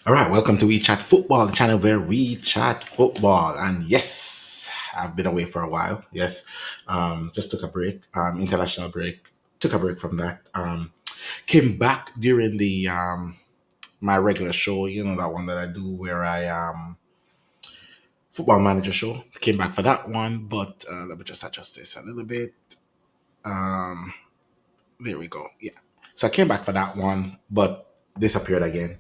All right, welcome to We Chat Football, the channel where we chat football. And yes, I've been away for a while. Yes, just took a break, international break. Took a break from that. Came back during the my regular show. You know that one that I do where I football manager show. Came back for that one, but let me just adjust this a little bit. Um, there we go. Yeah. So I came back for that one, but disappeared again.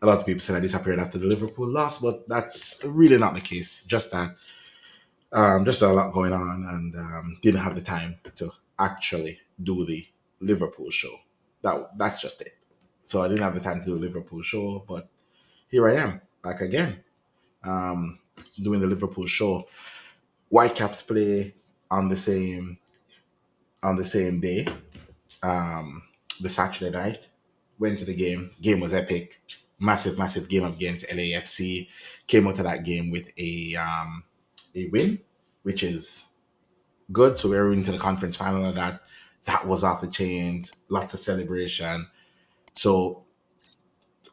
A lot of people said I disappeared after the Liverpool loss, but that's really not the case. Just that, just a lot going on, and didn't have the time to actually do the Liverpool show. That's just it. So I didn't have the time to do the Liverpool show, but here I am back again, um, doing the Liverpool show. Whitecaps play on the same day, um, the Saturday night. Went to the game. Game was epic. Massive, massive game against LAFC. Came out of that game with a win, which is good. So we're into the conference final of that. That was off the chains. Lots of celebration. So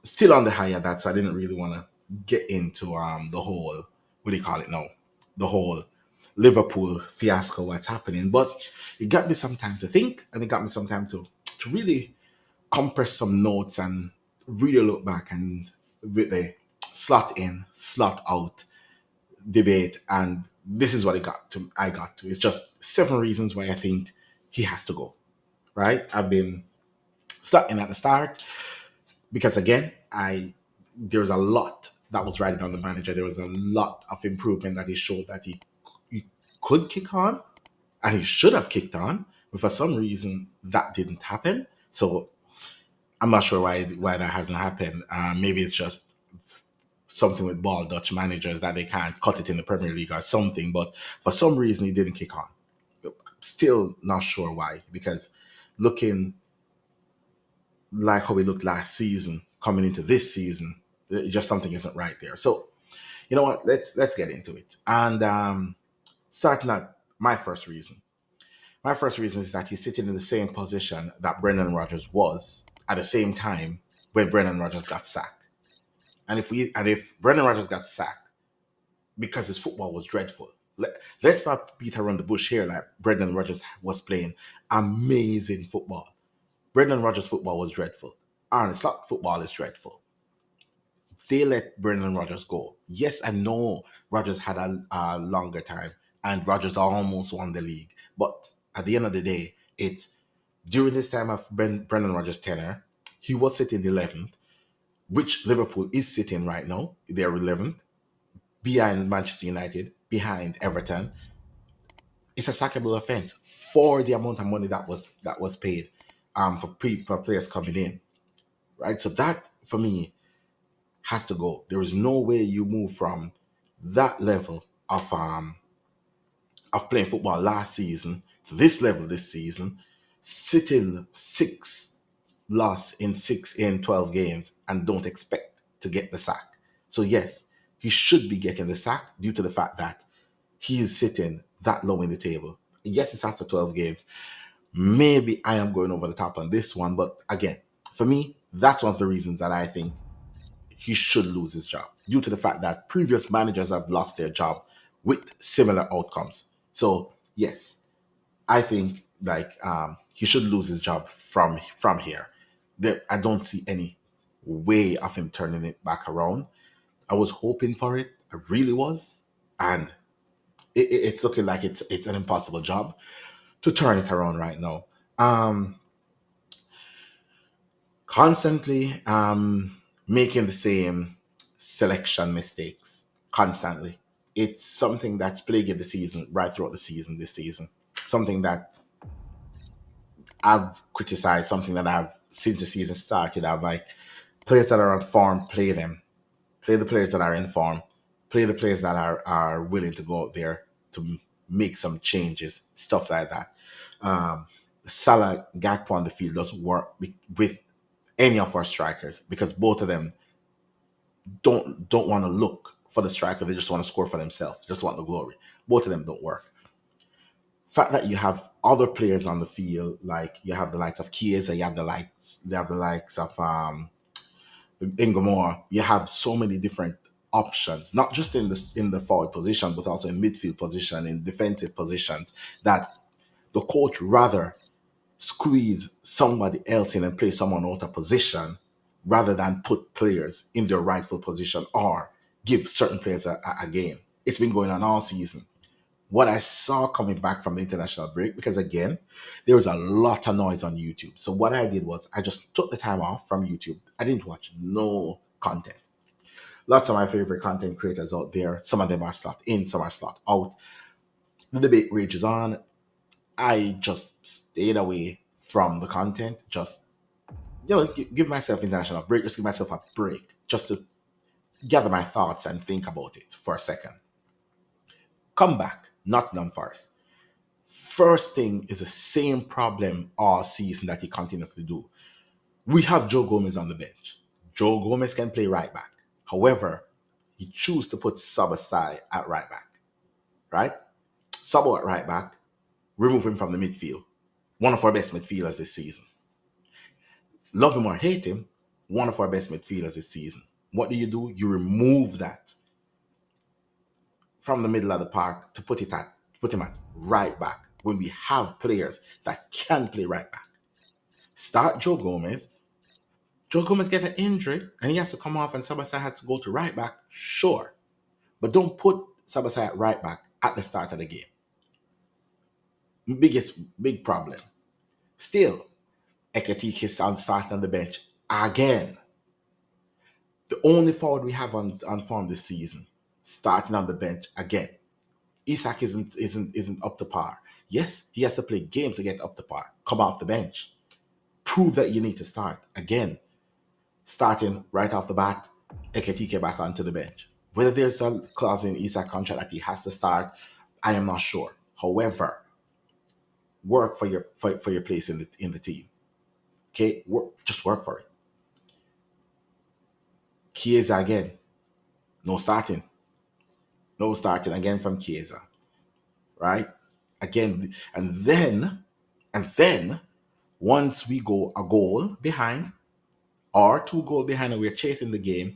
still on the high of that. So I didn't really want to get into the whole, what do you call it now? The whole Liverpool fiasco, what's happening. But it got me some time to think, and it got me some time to really compress some notes and really look back and with the slot in, slot out debate. And this is what it got to. I got to. It's just 7 reasons why I think he has to go. Right? I've been slotting at the start because again, there was a lot that was riding on the manager. There was a lot of improvement that he showed that he could kick on and he should have kicked on, but for some reason that didn't happen. So I'm not sure why that hasn't happened. Maybe it's just something with ball Dutch managers that they can't cut it in the Premier League or something. But for some reason, he didn't kick on. Still not sure why, because looking like how we looked last season, coming into this season, just something isn't right there. So you know what? Let's get into it. And starting at my first reason. My first reason is that he's sitting in the same position that Brendan Rodgers was at the same time when Brendan Rodgers got sacked. And if Brendan Rodgers got sacked because his football was dreadful, let's not beat around the bush here. Like Brendan Rodgers was playing amazing football. Brendan Rodgers' football was dreadful. Arne Slot football is dreadful. They let Brendan Rodgers go. Yes, I know Rodgers had a longer time, and Rodgers almost won the league. But at the end of the day, it's during this time of Brendan Rodgers' tenure, he was sitting 11th, which Liverpool is sitting right now. They're 11th, behind Manchester United, behind Everton. It's a sackable offense for the amount of money that was paid for players coming in, right? So that for me has to go. There is no way you move from that level of playing football last season to this level this season, sitting loss in 12 games and don't expect to get the sack. So yes, he should be getting the sack due to the fact that he is sitting that low in the table. Yes, it's after 12 games. Maybe I am going over the top on this one, but again, for me, that's one of the reasons that I think he should lose his job due to the fact that previous managers have lost their job with similar outcomes. So yes, I think like he should lose his job from here. I don't see any way of him turning it back around. I was hoping for it, I really was, and it's looking like it's an impossible job to turn it around right now. Um, Constantly making the same selection mistakes constantly. It's something that's plaguing the season right throughout the season this season. Something that I've criticized, something that I've since the season started. I've like players that are on form, play them. Play the players that are in form. Play the players that are willing to go out there to make some changes, stuff like that. Salah Gakpo on the field doesn't work with any of our strikers because both of them don't want to look for the striker. They just want to score for themselves. Just want the glory. Both of them don't work. Fact that you have other players on the field, like you have the likes of Chiesa, you have the likes of in Gomorrah, you have so many different options, not just in the forward position, but also in midfield position, in defensive positions, that the coach rather squeeze somebody else in and play someone out of position rather than put players in their rightful position or give certain players a game. It's been going on all season. What I saw coming back from the international break, because again, there was a lot of noise on YouTube. So what I did was I just took the time off from YouTube. I didn't watch no content. Lots of my favorite content creators out there. Some of them are slot in, some are slot out. The debate rages on. I just stayed away from the content. Just give myself international break. Just give myself a break, just to gather my thoughts and think about it for a second. Come back, Nottingham Forest. First thing is the same problem all season that he continues to do. We have Joe Gomez on the bench. Joe Gomez can play right back. However, he chooses to put Sabasai at right back. Right? Sabo at right back, remove him from the midfield. One of our best midfielders this season. Love him or hate him, one of our best midfielders this season. What do? You remove that from the middle of the park to put him at right back when we have players that can play right back. Start Joe Gomez. Joe Gomez get an injury and he has to come off and Sabasai has to go to right back. Sure. But don't put Sabasai at right back at the start of the game. Big problem. Still, Ekatike is starting on the bench again. The only forward we have on form this season, starting on the bench again. Isak isn't up to par. Yes, he has to play games to get up to par. Come off the bench. Prove that you need to start. Again, starting right off the bat, Ekatike back onto the bench. Whether there's a clause in Isak contract that he has to start, I am not sure. However, work for your place in the team. Okay, just work for it. Chiesa again, no starting again from Chiesa, right? Again, and then once we go a goal behind or 2 goals behind and we're chasing the game,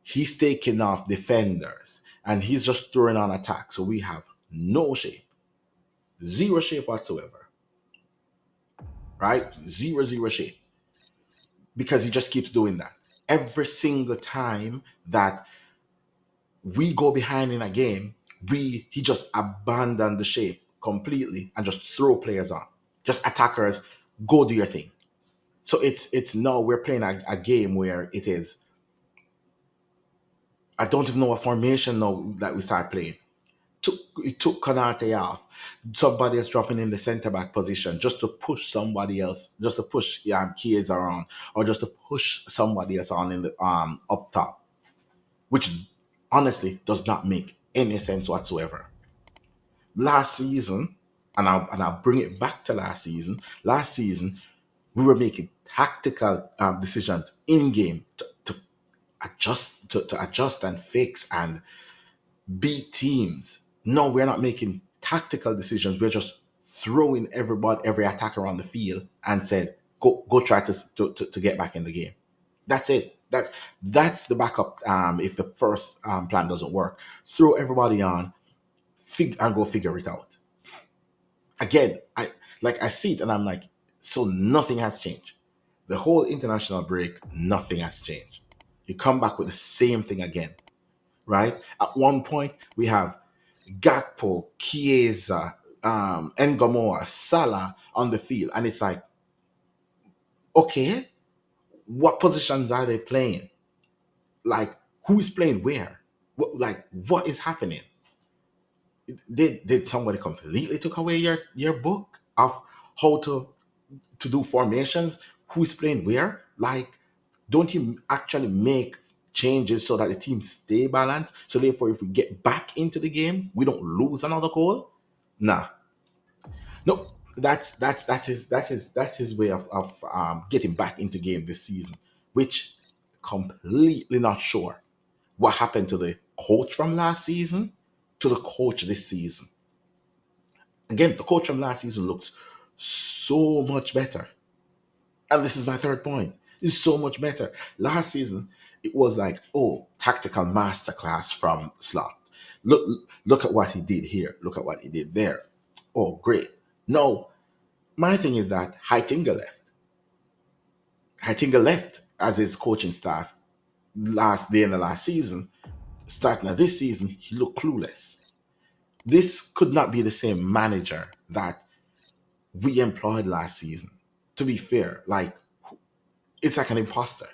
he's taking off defenders and he's just throwing on attack. So we have no shape, zero shape whatsoever, right? Zero shape, because he just keeps doing that every single time that we go behind in a game. He just abandoned the shape completely and just throw players on, just attackers, go do your thing. So it's now we're playing a game where it is, I don't even know what formation now that we start playing. It took Konate off. Somebody is dropping in the centre back position just to push somebody else, just to push Chiesa around, or just to push somebody else on in the up top, which honestly does not make any sense whatsoever. Last season, and I'll bring it back to last season. Last season, we were making tactical decisions in game to adjust and fix and beat teams. No, we're not making tactical decisions. We're just throwing every attacker on the field and said, go try to get back in the game. That's it. That's the backup. If the first plan doesn't work, throw everybody on, and go figure it out. Again, I see it and I'm like, so nothing has changed. The whole international break, nothing has changed. You come back with the same thing again, right? At one point, we have Gakpo, Chiesa, Ngomoa, Salah on the field, and it's like, okay, what positions are they playing? Like, who is playing where? What is happening? Did somebody completely took away your book of how to do formations? Who's playing where? Like, don't you actually make changes so that the team stay balanced? So therefore, if we get back into the game, we don't lose another goal. Nah, no, that's his way of getting back into game this season, which completely not sure what happened to the coach from last season to the coach this season. Again, the coach from last season looks so much better. And this is my third point. It's so much better. Last season, it was like, oh, tactical masterclass from Slot. Look, look at what he did here. Look at what he did there. Oh, great. No, my thing is that Heitinga left. Heitinga left as his coaching staff last day in the last season. Starting of this season, he looked clueless. This could not be the same manager that we employed last season. To be fair, like, it's like an imposter.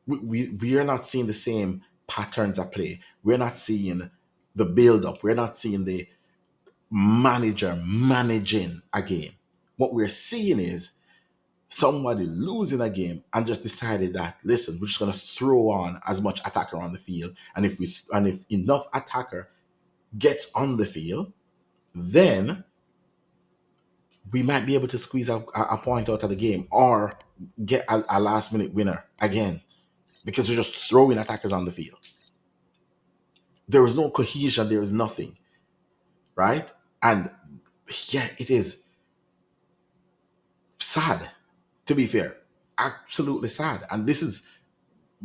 We are not seeing the same patterns at play. We're not seeing the build up. We're not seeing the manager managing a game. What we're seeing is somebody losing a game and just decided that, listen, we're just going to throw on as much attacker on the field, and if enough attacker gets on the field, then we might be able to squeeze a point out of the game or get a last minute winner again, because we're just throwing attackers on the field. There is no cohesion. There is nothing, right? And yeah, it is sad, to be fair. Absolutely sad. And this is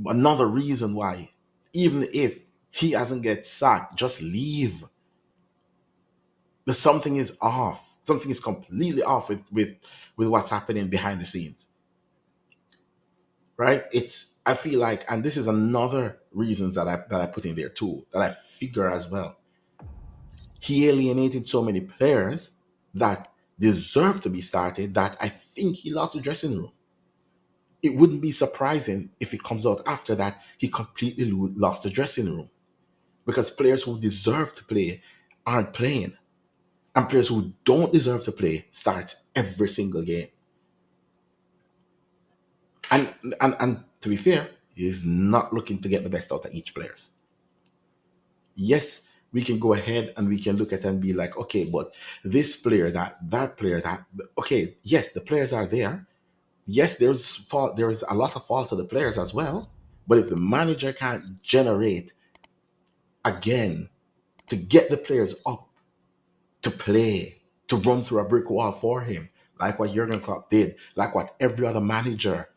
another reason why, even if he hasn't get sacked, just leave. But something is off. Something is completely off with what's happening behind the scenes. Right? I feel like, and this is another reasons that I put in there too, that I figure as well. He alienated so many players that deserve to be started that I think he lost the dressing room. It wouldn't be surprising if it comes out after that he completely lost the dressing room, because players who deserve to play aren't playing, and players who don't deserve to play start every single game. And to be fair, he's not looking to get the best out of each players. Yes, we can go ahead and we can look at it and be like, okay, but this player, that player, that, okay, yes, the players are there. Yes, there's fault. There is a lot of fault to the players as well. But if the manager can't generate again to get the players up to play, to run through a brick wall for him, like what Jurgen Klopp did, like what every other manager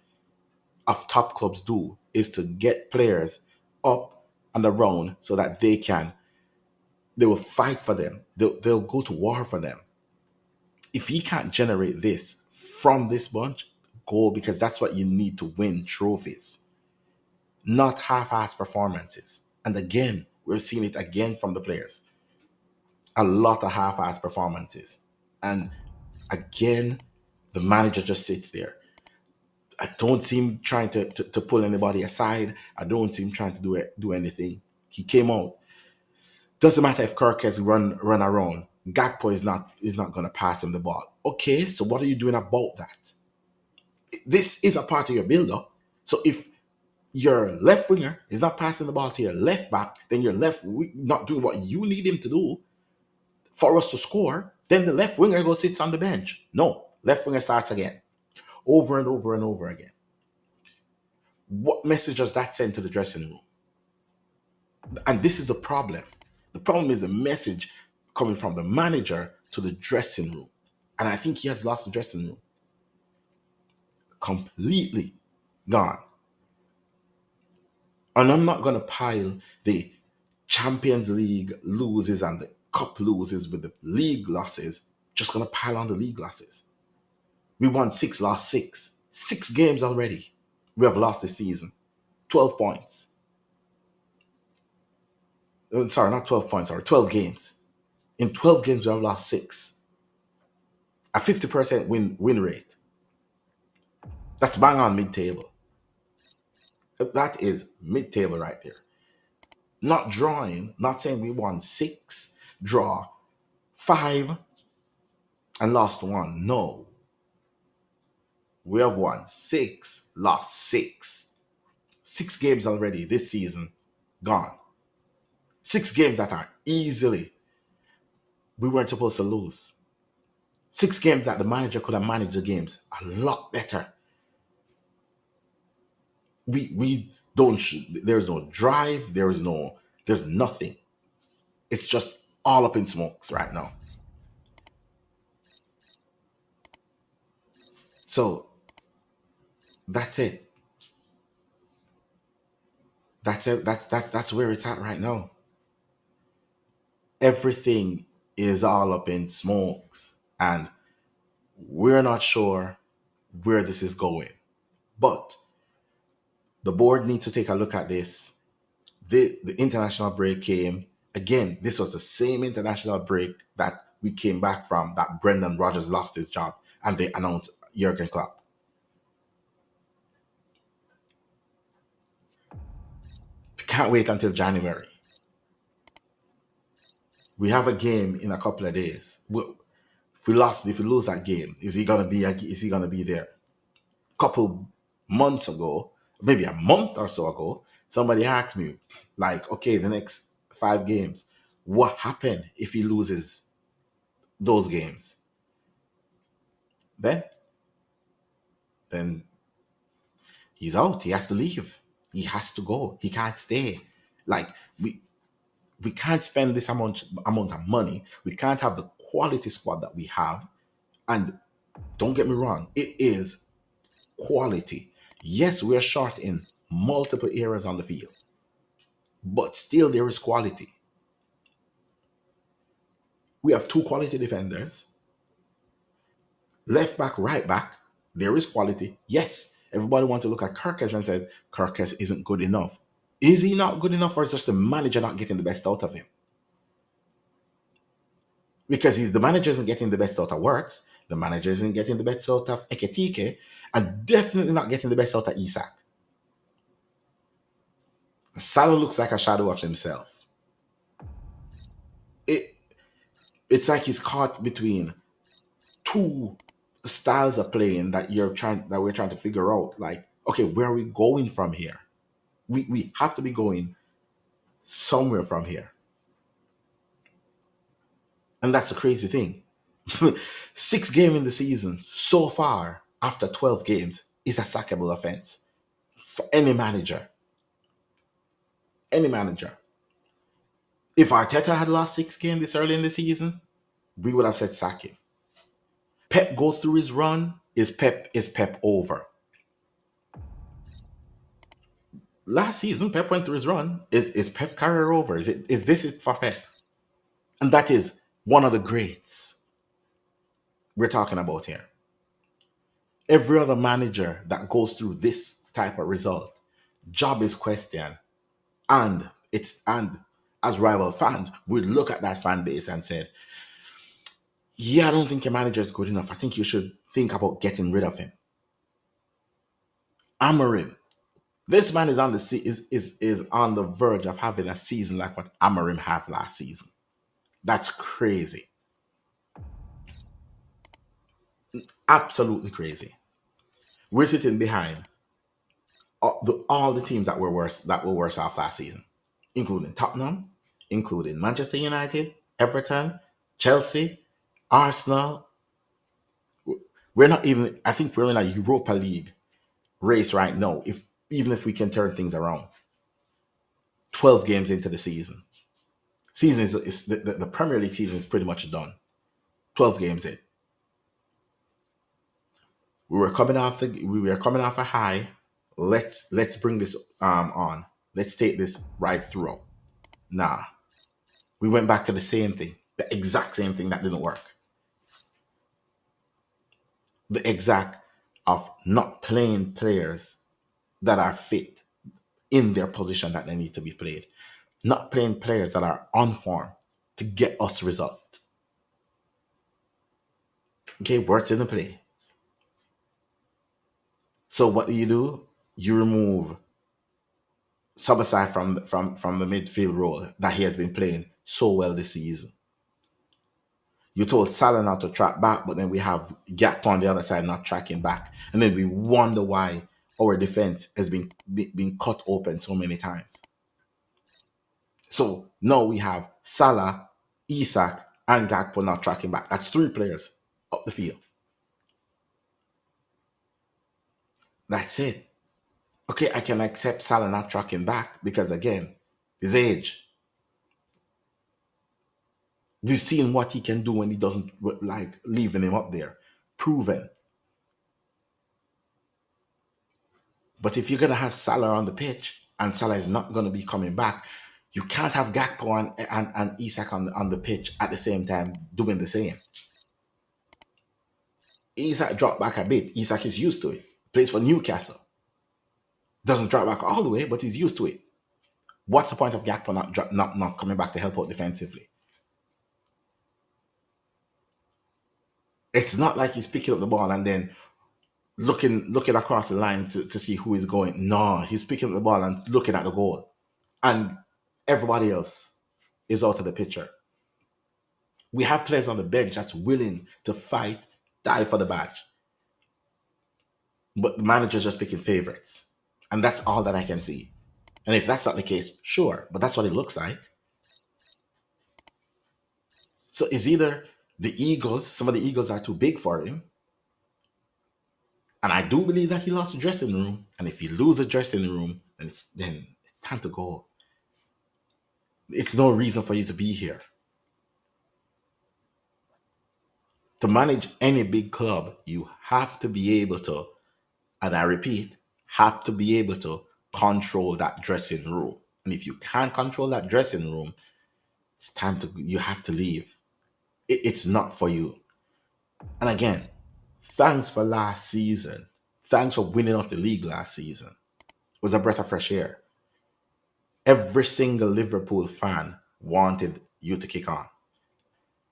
of top clubs do, is to get players up and around so that they will fight for them. They'll go to war for them. If he can't generate this from this bunch, go, because that's what you need to win trophies, not half-ass performances. And again, we're seeing it again from the players. A lot of half-ass performances. And again, the manager just sits there. I don't see him trying to pull anybody aside. I don't see him trying to do anything. He came out. Doesn't matter if Kirk has run around. Gakpo is not going to pass him the ball. Okay, so what are you doing about that? This is a part of your build-up. So if your left winger is not passing the ball to your left back, then your left not doing what you need him to do for us to score, then the left winger goes sits on the bench. No, left winger starts again, over and over and over again. What message does that send to the dressing room? And this is the problem. The problem is a message coming from the manager to the dressing room. And I think he has lost the dressing room. Completely gone. And I'm not going to pile the Champions League loses and the cup loses with the league losses. Just going to pile on the league losses. We won 6, lost 6. 6 games already. We have lost this season. 12 points. Sorry, not 12 points, sorry, 12 games. In 12 games, we have lost 6. A 50% win rate. That's bang on mid-table. That is mid-table right there. Not drawing, not saying we won 6, draw 5, and lost 1. No. We have won 6, lost 6. 6 games already this season gone. 6 games that are easily we weren't supposed to lose. 6 games that the manager could have managed the games a lot better. We don't. There's no drive. There's nothing. It's just all up in smokes right now. So That's it. That's it. That's where it's at right now. Everything is all up in smokes, and we're not sure where this is going. But the board needs to take a look at this. The international break came again. This was the same international break that we came back from. That Brendan Rodgers lost his job, and they announced Jurgen Klopp. Can't wait until January. We have a game in a couple of days. If we lose that game, is he gonna be? Is he gonna be there? Couple months ago, maybe a month or so ago, somebody asked me, like, okay, the next 5 games, what happened if he loses those games? Then, then he's out. He has to leave. He has to go. He can't stay. Like we can't spend this amount of money. We can't have the quality squad that we have. And don't get me wrong, it is quality. Yes, we're short in multiple areas on the field, but still there is quality. We have two quality defenders, left back, right back. There is quality. Yes, everybody want to look at Kirkes and said Kirkes isn't good enough. Is he not good enough, or is just the manager not getting the best out of him? Because the manager isn't getting the best out of Works, the manager isn't getting the best out of Eketike, and definitely not getting the best out of Isak. Salah looks like a shadow of himself. It it's like he's caught between two styles of playing that we're trying to figure out. Like, okay, where are we going from here? We have to be going somewhere from here. And that's the crazy thing. 6 games in the season so far after 12 games is a sackable offense for any manager. Any manager. If Arteta had lost 6 games this early in the season, we would have said sack him. Pep goes through his run, is Pep over? Last season, Pep went through his run. Is Pep career over? Is this it for Pep? And that is one of the greats we're talking about here. Every other manager that goes through this type of result, job is questioned. And as rival fans, we look at that fan base and said, yeah, I don't think your manager is good enough. I think you should think about getting rid of him. Amorim. This man is on is on the verge of having a season like what Amorim had last season. That's crazy. Absolutely crazy. We're sitting behind all the teams that were worse off last season, including Tottenham, including Manchester United, Everton, Chelsea, Arsenal. We're not even. I think we're in a Europa League race right now. Even if we can turn things around, 12 games into the season, the Premier League season is pretty much done. 12 games in, we were coming off a high. Let's bring this on. Let's take this right through. Nah, we went back to the same thing, the exact same thing that didn't work. The exact of not playing players that are fit in their position that they need to be played, not playing players that are on form to get us result. Okay, words in the play. So what do? You remove Subasai from the midfield role that he has been playing so well this season. You told Salah not to track back, but then we have Gakpo on the other side not tracking back, and then we wonder why our defense has been cut open so many times. So now we have Salah, Isak, and Gakpo not tracking back. That's 3 players up the field. That's it. Okay, I can accept Salah not tracking back because again, his age. We've seen what he can do when he doesn't like leaving him up there. Proven. But if you're going to have Salah on the pitch and Salah is not going to be coming back, you can't have Gakpo and Isak on the pitch at the same time doing the same. Isak dropped back a bit. Isak is used to it. Plays for Newcastle. Doesn't drop back all the way, but he's used to it. What's the point of Gakpo not coming back to help out defensively? It's not like he's picking up the ball and then looking across the line to see who is going. No, he's picking up the ball and looking at the goal. And everybody else is out of the picture. We have players on the bench that's willing to fight, die for the badge. But the manager's just picking favorites. And that's all that I can see. And if that's not the case, sure. But that's what it looks like. So it's either the egos, some of the egos are too big for him. And I do believe that he lost the dressing room. And if he loses the dressing room, then it's time to go. It's no reason for you to be here. To manage any big club, you have to be able to, and I repeat, have to be able to control that dressing room. And if you can't control that dressing room, it's time to, you have to leave. It's not for you. And again, thanks for last season. Thanks for winning us the league last season. It was a breath of fresh air. Every single Liverpool fan wanted you to kick on.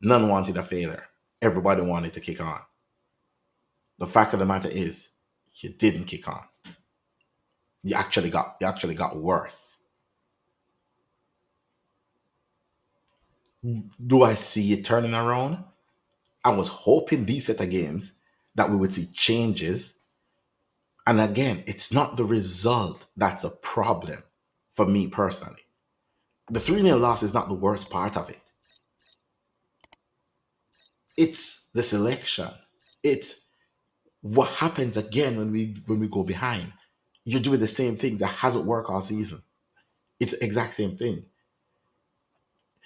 None wanted a failure. Everybody wanted to kick on. The fact of the matter is, you didn't kick on. You actually got worse. Do I see it turning around? I was hoping these set of games that we would see changes. And again, it's not the result that's a problem for me personally. The 3-0 loss is not the worst part of it. It's the selection. It's what happens again when we go behind. You're doing the same thing that hasn't worked all season. It's the exact same thing.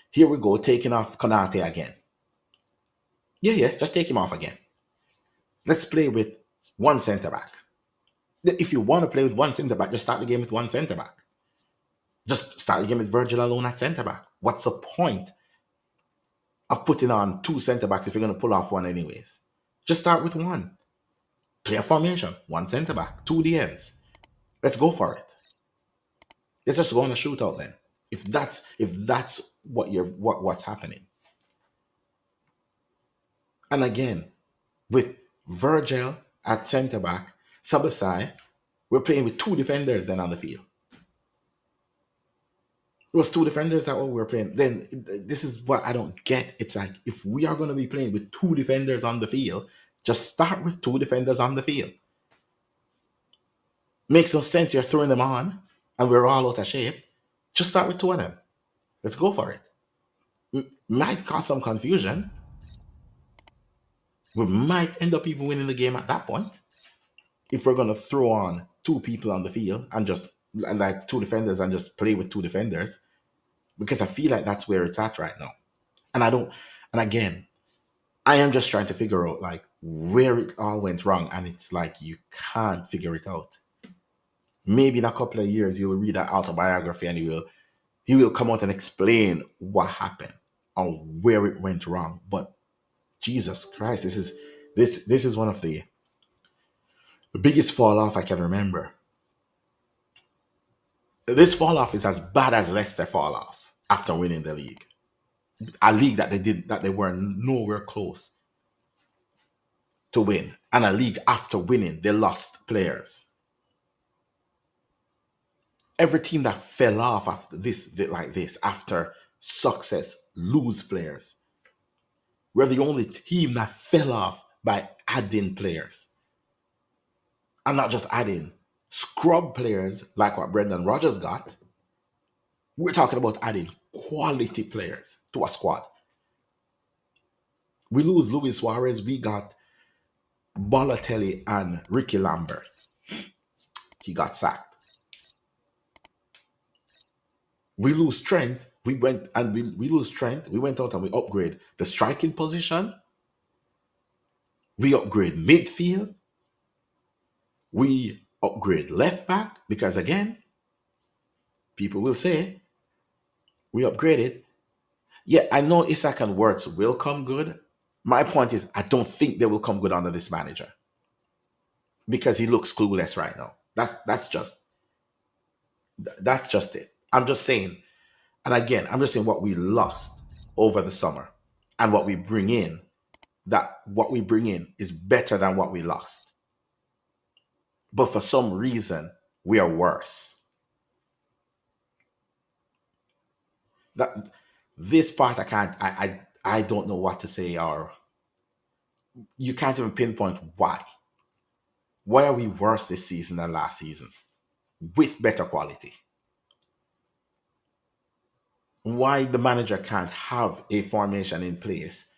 Here we go, taking off Konate again. Yeah, just take him off again. Let's play with one centre back. If you want to play with one centre back, just start the game with one centre back. Just start the game with Virgil alone at centre back. What's the point of putting on two centre backs if you're going to pull off one anyways? Just start with one. Play a formation, one centre back, two DMs. Let's go for it. Let's just go on a shootout then. If that's what's happening. And again, with Virgil at centre back, Sabasai, we're playing with two defenders then on the field. It was two defenders that we were playing. Then this is what I don't get. It's like, if we are going to be playing with two defenders on the field, just start with two defenders on the field. Makes no sense you're throwing them on and we're all out of shape. Just start with two of them. Let's go for it. Might cause some confusion. We might end up even winning the game at that point. If we're going to throw on two people on the field and just like two defenders and just play with two defenders, because I feel like that's where it's at right now. And again, I am just trying to figure out like where it all went wrong. And it's like, you can't figure it out. Maybe in a couple of years, you'll read that autobiography and he will come out and explain what happened or where it went wrong. But Jesus Christ, this is one of the biggest fall off I can remember. This fall off is as bad as Leicester fall off after winning the league. A league that they were nowhere close to win. And a league after winning, they lost players. Every team that fell off after this, after success, lose players. We're the only team that fell off by adding players. And not just adding, scrub players like what Brendan Rodgers got. We're talking about adding quality players to a squad. We lose Luis Suarez, we got Balotelli and Ricky Lambert. He got sacked. We lose Trent. We went out and we upgrade the striking position. We upgrade midfield. We Upgrade left back because again, people will say we upgraded. Yeah, I know Isak and Wirtz will come good. My point is, I don't think they will come good under this manager because he looks clueless right now. That's just it. I'm just saying, and again, I'm just saying what we lost over the summer and what we bring in. That what we bring in is better than what we lost, but for some reason we are worse. That this part I can't. I don't know what to say, or you can't even pinpoint why. Why are we worse this season than last season with better quality? Why the manager can't have a formation in place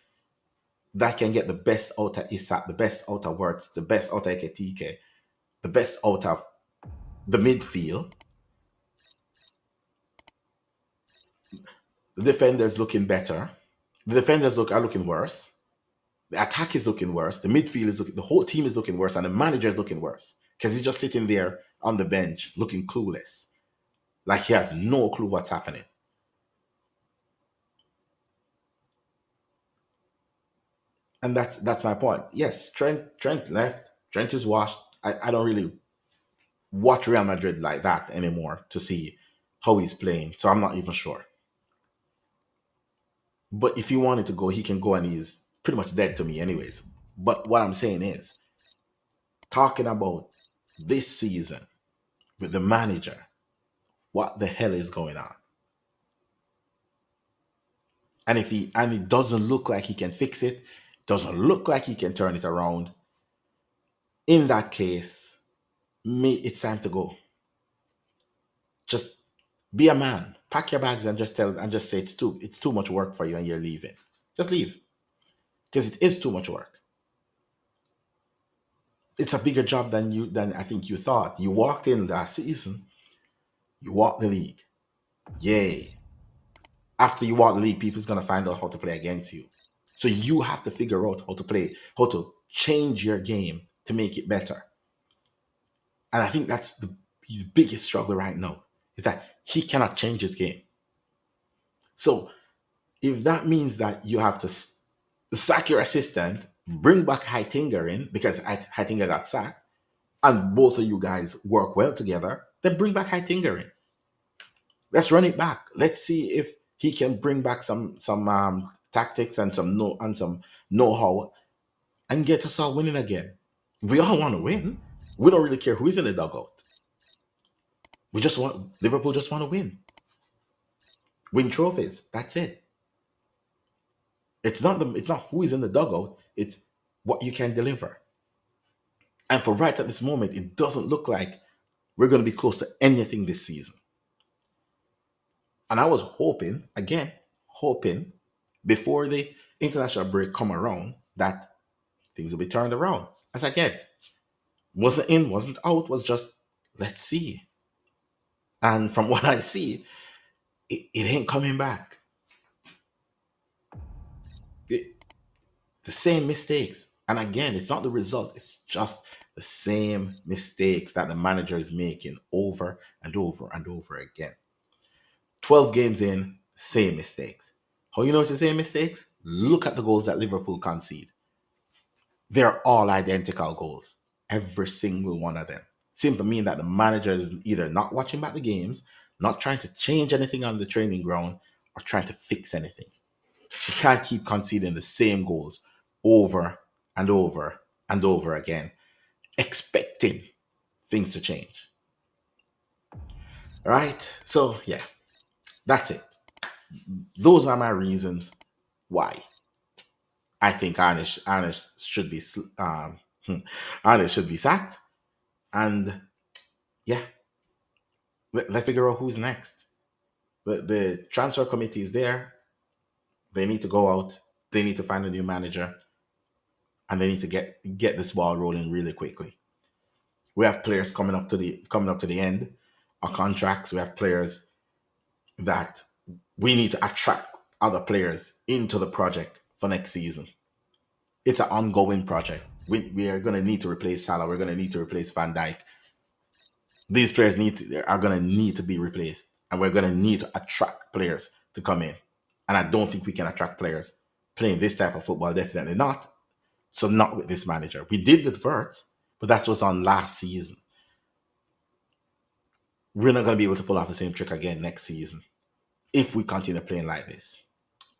that can get the best out of Isak, the best out of Wirtz, the best out of Eketike, the best out of the midfield. The defenders looking better. The defenders are looking worse. The attack is looking worse. The midfield is looking. The whole team is looking worse, and the manager is looking worse because he's just sitting there on the bench looking clueless, like he has no clue what's happening. And that's my point. Yes, Trent left. Trent is washed. I don't really watch Real Madrid like that anymore to see how he's playing. So I'm not even sure. But if he wanted to go, he can go, and he's pretty much dead to me, anyways. But what I'm saying is, talking about this season with the manager, what the hell is going on? And if he and it doesn't look like he can fix it, doesn't look like he can turn it around. In that case, it's time to go. Just be a man, pack your bags, and just say it's too much work for you, and you're leaving. Just leave because it is too much work. It's a bigger job than I think you thought. You walked in last season, you walked the league. Yay. After you walk the league, people's gonna find out how to play against you. So you have to figure out how to play, how to change your game to make it better. And I think that's his biggest struggle right now, is that he cannot change his game. So if that means that you have to sack your assistant, bring back Heitinger in because Heitinger got sacked, and both of you guys work well together, then bring back Heitinger in. Let's run it back. Let's see if he can bring back some tactics and some know-how and get us all winning again. We all want to win. We don't really care who's in the dugout. Liverpool just want to win trophies. That's it. It's not who is in the dugout. It's what you can deliver. And for right at this moment, it doesn't look like we're going to be close to anything this season. And I was hoping before the international break come around that things will be turned around. As again, wasn't in, wasn't out, was just let's see. And from what I see, it ain't coming back. The same mistakes. And again, it's not the result, it's just the same mistakes that the manager is making over and over and over again. 12 games in, same mistakes. How you know it's the same mistakes? Look at the goals that Liverpool concede. They're all identical goals. Every single one of them. Seems to mean that the manager is either not watching back the games, not trying to change anything on the training ground, or trying to fix anything. You can't keep conceding the same goals over and over and over again, expecting things to change. All right? So, yeah, that's it. Those are my reasons why I think Arne should be Arne should be sacked. And yeah, let's figure out who's next. The transfer committee is there. They need to go out. They need to find a new manager, and they need to get this ball rolling really quickly. We have players coming up to the end of contracts. We have players that we need to attract other players into the project for next season. It's an ongoing project. We are going to need to replace Salah. We're going to need to replace Van Dijk. These players are going to need to be replaced, and we're going to need to attract players to come in. And I don't think we can attract players playing this type of football. Definitely not. So not with this manager. We did with Verts, but that was on last season. We're not going to be able to pull off the same trick again next season if we continue playing like this.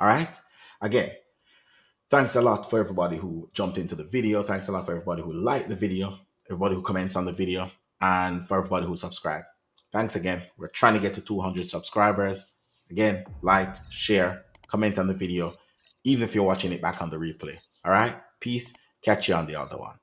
All right. Again, thanks a lot for everybody who jumped into the video. Thanks a lot for everybody who liked the video, everybody who comments on the video, and for everybody who subscribed. Thanks again. We're trying to get to 200 subscribers. Again, like, share, comment on the video, even if you're watching it back on the replay. All right. Peace. Catch you on the other one.